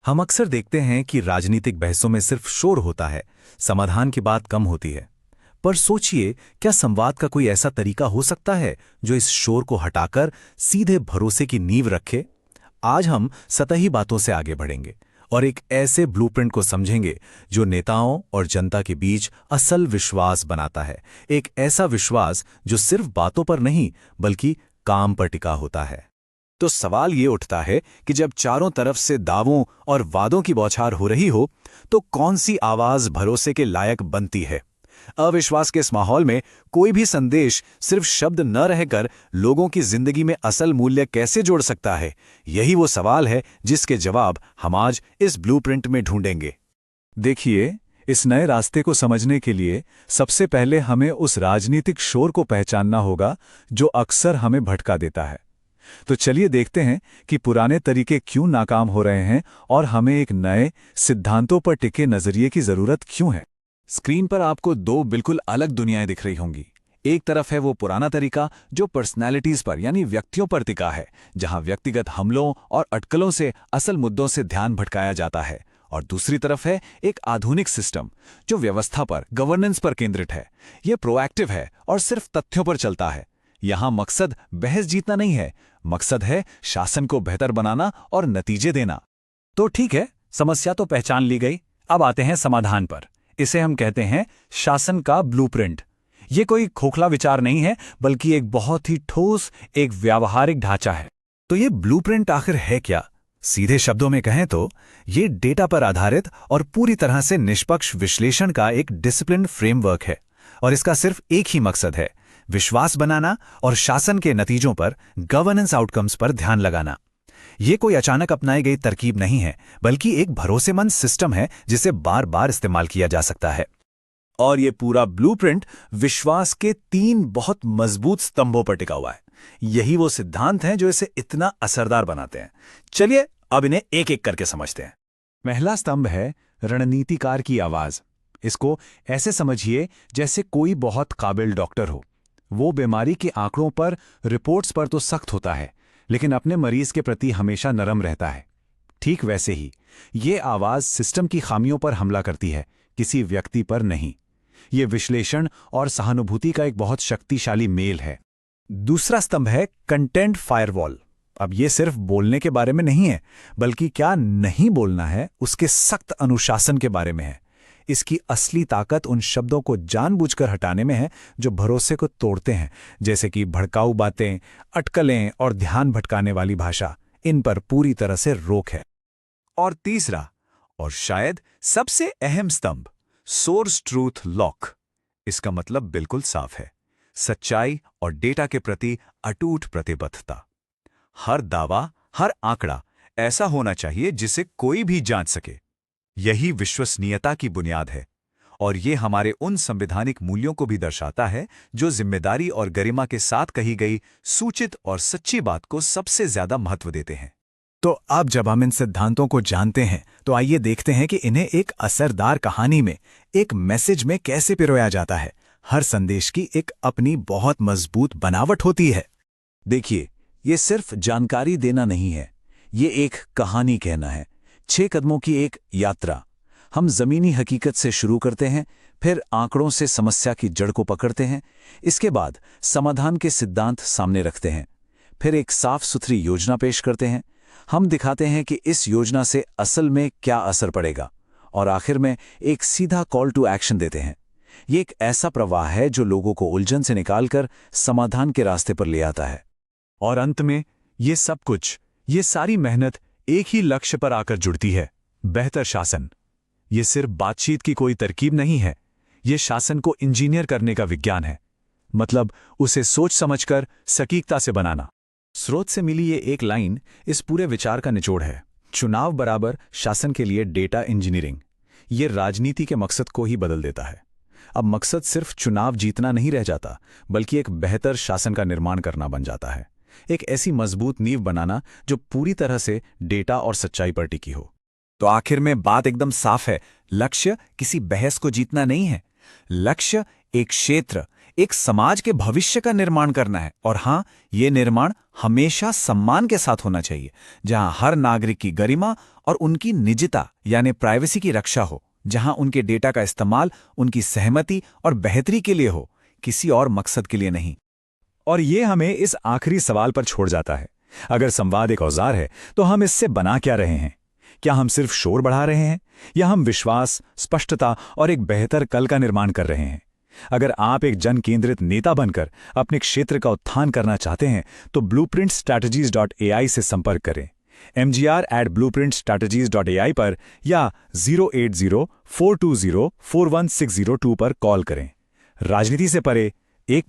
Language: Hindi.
हम अक्सर देखते हैं कि राजनीतिक बहसों में सिर्फ शोर होता है, समाधान की बात कम होती है। पर सोचिए, क्या संवाद का कोई ऐसा तरीका हो सकता है जो इस शोर को हटाकर सीधे भरोसे की नींव रखे? आज हम सतही बातों से आगे बढ़ेंगे और एक ऐसे ब्लूप्रिंट को समझेंगे जो नेताओं और जनता के बीच असल विश्वास बनाता है। एक ऐसा विश्वास जो सिर्फ बातों पर नहीं बल्कि काम पर टिका होता है। तो सवाल ये उठता है कि जब चारों तरफ से दावों और वादों की बौछार हो रही हो, तो कौन सी आवाज भरोसे के लायक बनती है? अविश्वास के इस माहौल में कोई भी संदेश सिर्फ शब्द न रहकर लोगों की जिंदगी में असल मूल्य कैसे जोड़ सकता है? यही वो सवाल है जिसके जवाब हम आज इस ब्लूप्रिंट में ढूंढेंगे। देखिए, इस नए रास्ते को समझने के लिए सबसे पहले हमें उस राजनीतिक शोर को पहचानना होगा जो अक्सर हमें भटका देता है। तो चलिए देखते हैं कि पुराने तरीके क्यों नाकाम हो रहे हैं और हमें एक नए, सिद्धांतों पर टिके नजरिए की जरूरत क्यों है। स्क्रीन पर आपको दो बिल्कुल अलग दुनियाएं दिख रही होंगी। एक तरफ है वो पुराना तरीका जो पर्सनैलिटीज पर यानी व्यक्तियों पर टिका है, जहां व्यक्तिगत हमलों और अटकलों से असल मुद्दों से ध्यान भटकाया जाता है। और दूसरी तरफ है एक आधुनिक सिस्टम जो व्यवस्था पर, गवर्नेंस पर केंद्रित है। ये प्रोएक्टिव है और सिर्फ तथ्यों पर चलता है। यहां मकसद बहस जीतना नहीं है, मकसद है शासन को बेहतर बनाना और नतीजे देना। तो ठीक है, समस्या तो पहचान ली गई। अब आते हैं समाधान पर। इसे हम कहते हैं शासन का ब्लूप्रिंट। ये कोई खोखला विचार नहीं है, बल्कि एक बहुत ही ठोस, एक व्यावहारिक ढांचा है। तो ये ब्लूप्रिंट आखिर है क्या? सीधे शब्दों में कहें तो ये डेटा पर आधारित और पूरी तरह से निष्पक्ष विश्लेषण का एक डिसिप्लिन फ्रेमवर्क है। और इसका सिर्फ एक ही मकसद है, विश्वास बनाना और शासन के नतीजों पर, गवर्नेंस आउटकम्स पर ध्यान लगाना। ये कोई अचानक अपनाई गई तरकीब नहीं है, बल्कि एक भरोसेमंद सिस्टम है जिसे बार बार इस्तेमाल किया जा सकता है। और ये पूरा ब्लूप्रिंट विश्वास के तीन बहुत मजबूत स्तंभों पर टिका हुआ है। यही वो सिद्धांत हैं जो इसे इतना असरदार बनाते हैं। चलिए अब इन्हें एक एक करके समझते हैं। पहला स्तंभ है रणनीतिकार की आवाज। इसको ऐसे समझिए जैसे कोई बहुत काबिल डॉक्टर हो। वो बीमारी के आंकड़ों पर, रिपोर्ट्स पर तो सख्त होता है, लेकिन अपने मरीज के प्रति हमेशा नरम रहता है। ठीक वैसे ही ये आवाज सिस्टम की खामियों पर हमला करती है, किसी व्यक्ति पर नहीं। ये विश्लेषण और सहानुभूति का एक बहुत शक्तिशाली मेल है। दूसरा स्तंभ है कंटेंट फायरवॉल। अब ये सिर्फ बोलने के बारे में नहीं है, बल्कि क्या नहीं बोलना है उसके सख्त अनुशासन के बारे में है। इसकी असली ताकत उन शब्दों को जानबूझकर हटाने में है जो भरोसे को तोड़ते हैं, जैसे कि भड़काऊ बातें, अटकलें और ध्यान भटकाने वाली भाषा। इन पर पूरी तरह से रोक है। और तीसरा, और शायद सबसे अहम स्तंभ, सोर्स ट्रूथ लॉक। इसका मतलब बिल्कुल साफ है, सच्चाई और डेटा के प्रति अटूट प्रतिबद्धता। हर दावा, हर आंकड़ा ऐसा होना चाहिए जिसे कोई भी जांच सके। यही विश्वसनीयता की बुनियाद है। और ये हमारे उन संवैधानिक मूल्यों को भी दर्शाता है जो जिम्मेदारी और गरिमा के साथ कही गई सूचित और सच्ची बात को सबसे ज्यादा महत्व देते हैं। तो अब जब हम इन सिद्धांतों को जानते हैं, तो आइए देखते हैं कि इन्हें एक असरदार कहानी में, एक मैसेज में कैसे पिरोया जाता है। हर संदेश की एक अपनी बहुत मजबूत बनावट होती है। देखिए, ये सिर्फ जानकारी देना नहीं है, ये एक कहानी कहना है। 6 कदमों की एक यात्रा। हम जमीनी हकीकत से शुरू करते हैं, फिर आंकड़ों से समस्या की जड़ को पकड़ते हैं, इसके बाद समाधान के सिद्धांत सामने रखते हैं, फिर एक साफ सुथरी योजना पेश करते हैं। हम दिखाते हैं कि इस योजना से असल में क्या असर पड़ेगा, और आखिर में एक सीधा कॉल टू एक्शन देते हैं। ये एक ऐसा प्रवाह है जो लोगों को उलझन से निकालकर समाधान के रास्ते पर ले आता है। और अंत में ये सब कुछ, ये सारी मेहनत एक ही लक्ष्य पर आकर जुड़ती है, बेहतर शासन। ये सिर्फ बातचीत की कोई तरकीब नहीं है, ये शासन को इंजीनियर करने का विज्ञान है। मतलब उसे सोच समझकर सटीकता से बनाना। स्रोत से मिली ये एक लाइन इस पूरे विचार का निचोड़ है। चुनाव बराबर शासन के लिए डेटा इंजीनियरिंग। ये राजनीति के मकसद को ही बदल देता है। अब मकसद सिर्फ चुनाव जीतना नहीं रह जाता, बल्कि एक बेहतर शासन का निर्माण करना बन जाता है। एक ऐसी मजबूत नींव बनाना जो पूरी तरह से डेटा और सच्चाई पर टिकी हो। तो आखिर में बात एकदम साफ है, लक्ष्य किसी बहस को जीतना नहीं है। लक्ष्य एक क्षेत्र, एक समाज के भविष्य का निर्माण करना है। और हाँ, ये निर्माण हमेशा सम्मान के साथ होना चाहिए, जहां हर नागरिक की गरिमा और उनकी निजता यानी प्राइवेसी की रक्षा हो, जहां उनके डेटा का इस्तेमाल उनकी सहमति और बेहतरी के लिए हो, किसी और मकसद के लिए नहीं। और ये हमें इस आखिरी सवाल पर छोड़ जाता है, अगर संवाद एक औजार है तो हम इससे बना क्या रहे हैं? क्या हम सिर्फ शोर बढ़ा रहे हैं, या हम विश्वास, स्पष्टता और एक बेहतर कल का निर्माण कर रहे हैं? अगर आप एक जन केंद्रित नेता बनकर अपने क्षेत्र का उत्थान करना चाहते हैं तो blueprintstrategies.ai से संपर्क करें, mgr@blueprintstrategies.ai पर या 08042041602 पर कॉल करें। राजनीति से परे एक